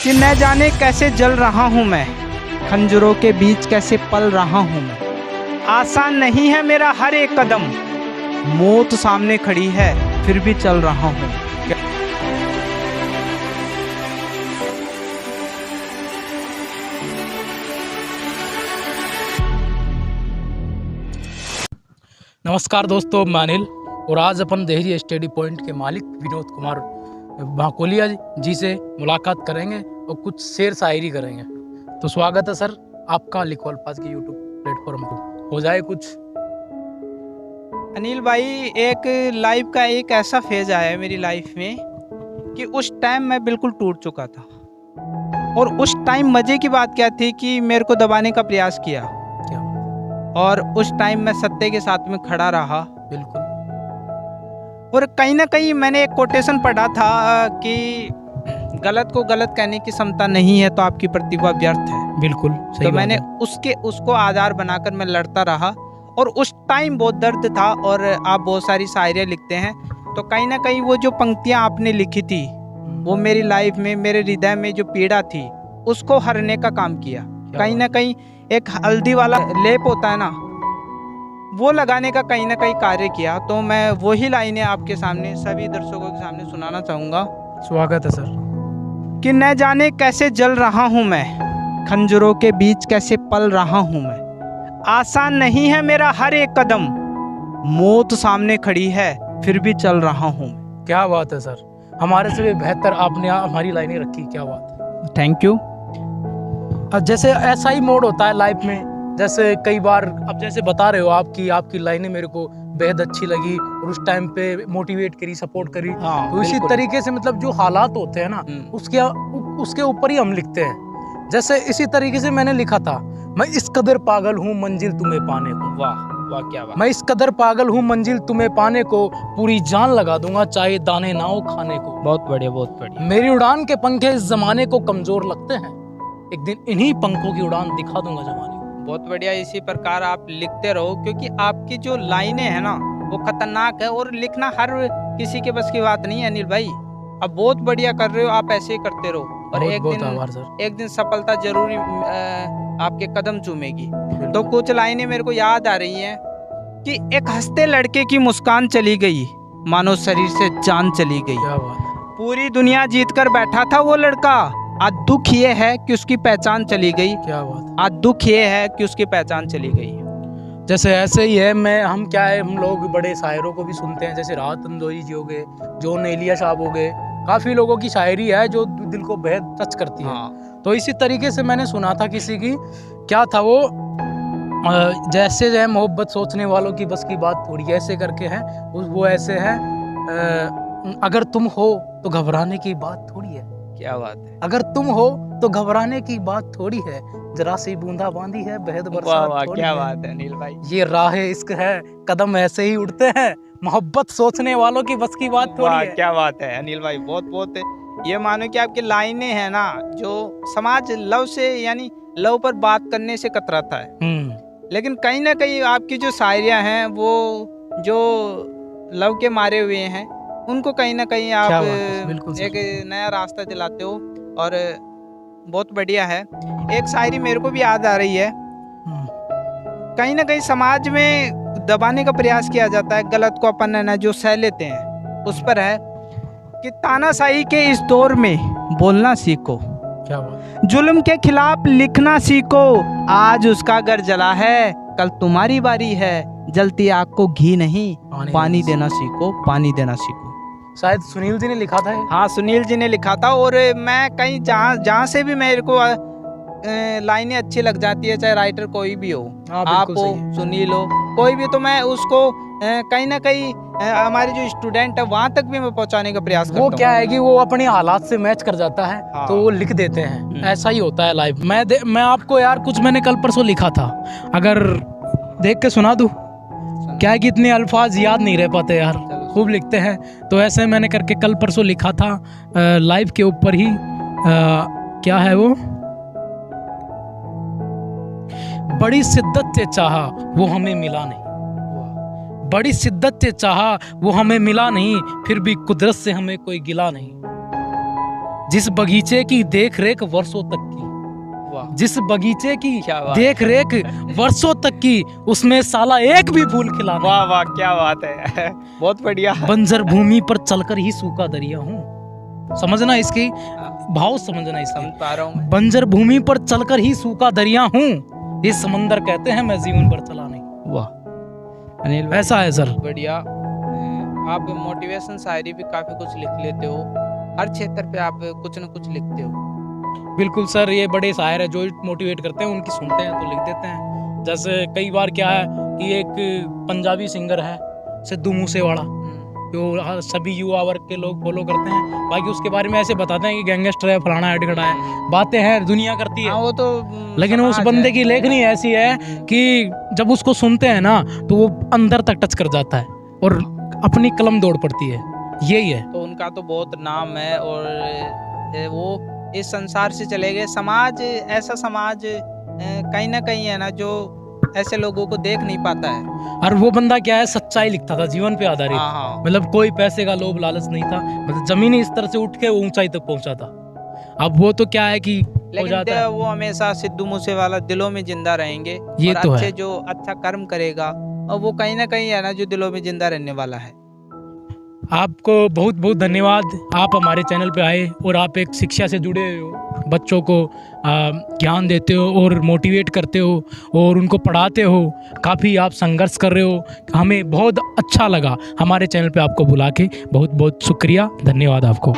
कि न जाने कैसे जल रहा हूँ मैं, खंजरों के बीच कैसे पल रहा हूँ मैं। आसान नहीं है मेरा हर एक कदम, मौत सामने खड़ी है फिर भी चल रहा हूँ। नमस्कार दोस्तों, मैं अनिल और आज अपन देहरी स्टडी पॉइंट के मालिक विनोद कुमार भाकोलिया जी से मुलाकात करेंगे और कुछ शेर शायरी करेंगे। तो स्वागत है सर आपका लिखो अल्फाज के यूट्यूब प्लेटफॉर्म पर। हो जाए कुछ। अनिल भाई, एक लाइफ का एक ऐसा फेज आया है मेरी लाइफ में कि उस टाइम मैं बिल्कुल टूट चुका था। और उस टाइम मजे की बात क्या थी कि मेरे को दबाने का प्रयास किया और उस टाइम मैं सत्य के साथ में खड़ा रहा। बिल्कुल। और कहीं ना कहीं मैंने एक कोटेशन पढ़ा था कि गलत को गलत कहने की क्षमता नहीं है तो आपकी प्रतिभा व्यर्थ है। बिल्कुल सही तो बात मैंने है। उसको आधार बनाकर मैं लड़ता रहा। और उस टाइम बहुत दर्द था और आप बहुत सारी शायरियाँ लिखते हैं, तो कहीं ना कहीं वो जो पंक्तियाँ आपने लिखी थी वो मेरी लाइफ में, मेरे हृदय में जो पीड़ा थी उसको हरने का काम किया। कहीं ना कहीं एक हल्दी वाला लेप होता है ना, वो लगाने का कहीं ना कहीं कार्य किया। तो मैं वही लाइनें आपके सामने, सभी दर्शकों के सामने सुनाना चाहूँगा। स्वागत है सर। कि न जाने कैसे जल रहा हूँ मैं, खंजरों के बीच कैसे पल रहा हूँ मैं। आसान नहीं है मेरा हर एक कदम, मौत सामने खड़ी है फिर भी चल रहा हूँ। क्या बात है सर, हमारे से भी बेहतर आपने हमारी लाइनें रखी। क्या बात है, थैंक यू। जैसे ऐसा ही मोड होता है लाइफ में। जैसे कई बार अब जैसे बता रहे हो आपकी लाइनें मेरे को बेहद अच्छी लगी और उस टाइम पे मोटिवेट करी, सपोर्ट करी। हाँ, तो इसी तरीके से मतलब जो हालात होते हैं ना उसके ऊपर ही हम लिखते हैं। जैसे इसी तरीके से मैंने लिखा था, मैं इस कदर पागल हूँ मंजिल तुम्हें पाने को। वाह वाह, क्या बात। मैं इस कदर पागल हूँ मंजिल तुम्हें पाने को, पूरी जान लगा दूंगा चाहे दाने ना हो खाने को। बहुत बढ़िया, बहुत बढ़िया। मेरी उड़ान के पंखे इस जमाने को कमजोर लगते हैं, एक दिन इन्हीं पंखों की उड़ान दिखा दूंगा जमाने को। बहुत बढ़िया। इसी प्रकार आप लिखते रहो, क्योंकि आपकी जो लाइनें हैं ना वो खतरनाक है और लिखना हर किसी के बस की बात नहीं है अनिल भाई। अब बहुत बढ़िया कर रहे हो, आप ऐसे ही करते रहो और एक दिन सफलता जरूरी आपके कदम चूमेगी। तो कुछ लाइनें मेरे को याद आ रही हैं कि एक हंसते लड़के की मुस्कान चली गई, मानो शरीर से जान चली गई। क्या बात। पूरी दुनिया जीत कर बैठा था वो लड़का, आज दुख ये है कि उसकी पहचान चली गई। क्या बात। आज दुख ये है कि उसकी पहचान चली गई। जैसे ऐसे ही है, हम लोग बड़े शायरों को भी सुनते हैं, जैसे राहत अंदोजी जी हो गए, जॉन एलिया साहब हो गए। काफ़ी लोगों की शायरी है जो दिल को बेहद टच करती है। तो इसी तरीके से मैंने सुना था किसी की, क्या था वो, जैसे जो है मोहब्बत सोचने वालों की बस की बात थोड़ी, ऐसे करके है वो ऐसे है, अगर तुम हो तो घबराने की बात थोड़ी है। क्या बात है। अगर तुम हो तो घबराने की बात थोड़ी है, जरा सी बूंदा बांदी है बेहद बरसात थोड़ी। क्या बात है अनिल भाई। ये राह इश्क है, कदम ऐसे ही उड़ते हैं, मोहब्बत सोचने वालों की बस की बात थोड़ी है। क्या बात है अनिल भाई, बहुत बहुत। ये मानो कि आपकी लाइनें हैं ना, जो समाज लव से, यानी लव पर बात करने से कतराता है, लेकिन कहीं ना कहीं आपकी जो शायरियाँ हैं वो जो लव के मारे हुए हैं उनको कहीं ना कहीं आप एक नया रास्ता दिलाते हो और बहुत बढ़िया है। एक शायरी मेरे को भी याद आ रही है, कहीं ना कहीं समाज में दबाने का प्रयास किया जाता है, गलत को अपन ना जो सह लेते हैं उस पर है कि तानाशाही के इस दौर में बोलना सीखो, क्या बात। जुल्म के खिलाफ लिखना सीखो, आज उसका घर जला है कल तुम्हारी बारी है, जलती आग को घी नहीं पानी देना सीखो, पानी देना सीखो। शायद सुनील जी ने लिखा था। हाँ, सुनील जी ने लिखा था। और मैं कहीं जहाँ से भी मेरे को लाइनें अच्छी लग जाती है, चाहे राइटर कोई भी हो, आप हो, सुनील हो, कोई भी, तो मैं उसको कहीं ना कहीं हमारे जो स्टूडेंट है वहाँ तक भी मैं पहुँचाने का प्रयास करता हूँ। वो क्या है कि वो अपने हालात से मैच कर जाता है। हाँ। तो वो लिख देते हैं। ऐसा ही होता है लाइफ। मैं आपको यार कुछ मैंने कल परसों लिखा था, अगर देख के सुना दूं। क्या है कि इतने अल्फाज याद नहीं रह पाते यार, खूब लिखते हैं। तो ऐसे मैंने करके कल परसों लिखा था लाइफ के ऊपर ही। क्या है वो, बड़ी शिद्दत से चाहा वो हमें मिला नहीं, बड़ी शिद्दत से चाहा वो हमें मिला नहीं, फिर भी कुदरत से हमें कोई गिला नहीं। जिस बगीचे की देख रेख वर्षों तक की, वाह जिस बगीचे की क्या बात देख रेख वर्षों तक की, उसमें साला एक भी फूल खिला नहीं। वाह वाह क्या बात है बहुत बढ़िया। बंजर भूमि पर चलकर ही सूखा दरिया हूँ। समझना इसकी भाव, समझना इसकी। समझ पा रहा हूँ मैं। बंजर भूमि पर चलकर ही सूखा दरिया हूँ, ये समंदर कहते हैं मैं जीवन भर चला नहीं। वाह अनिल भाई, ऐसा है सर। बढ़िया। आप मोटिवेशन शायरी भी काफी कुछ लिख लेते हो, हर क्षेत्र पे आप कुछ न कुछ लिखते हो। बिल्कुल सर, ये बड़े शायर है जो मोटिवेट करते हैं, उनकी सुनते हैं तो लिख देते हैं। जैसे कई बार क्या है कि एक पंजाबी सिंगर है सिद्धू मूसेवाला, जो सभी युवा वर्ग के लोग फॉलो करते हैं। बाकी उसके बारे में ऐसे बताते हैं कि गैंगस्टर है, फलाना है, टिकड़ा है, बातें हैं दुनिया करती है। हाँ, वो तो लेकिन उस बंदे की लेखनी ऐसी है कि जब उसको सुनते हैं ना तो वो अंदर तक टच कर जाता है और अपनी कलम दौड़ पड़ती है। यही है। तो उनका तो बहुत नाम है और वो इस संसार से चले गए। समाज, ऐसा समाज कहीं ना कहीं है ना जो ऐसे लोगों को देख नहीं पाता है। और वो बंदा क्या है, सच्चाई लिखता था, जीवन पे आधारित। हाँ। मतलब कोई पैसे का लोभ लालच नहीं था, मतलब जमीनी स्तर से उठ के वो ऊंचाई तक पहुंचा था। अब वो तो क्या है कि हो जाता है। वो हमेशा सिद्धू मूसेवाला दिलों में जिंदा रहेंगे। ये और तो अच्छे है। जो अच्छा कर्म करेगा और वो कहीं ना कहीं है ना जो दिलों में जिंदा रहने वाला है। आपको बहुत बहुत धन्यवाद, आप हमारे चैनल पे आए और आप एक शिक्षा से जुड़े हो, बच्चों को ज्ञान देते हो और मोटिवेट करते हो और उनको पढ़ाते हो। काफ़ी आप संघर्ष कर रहे हो, हमें बहुत अच्छा लगा हमारे चैनल पे आपको बुला के। बहुत बहुत शुक्रिया, धन्यवाद आपको।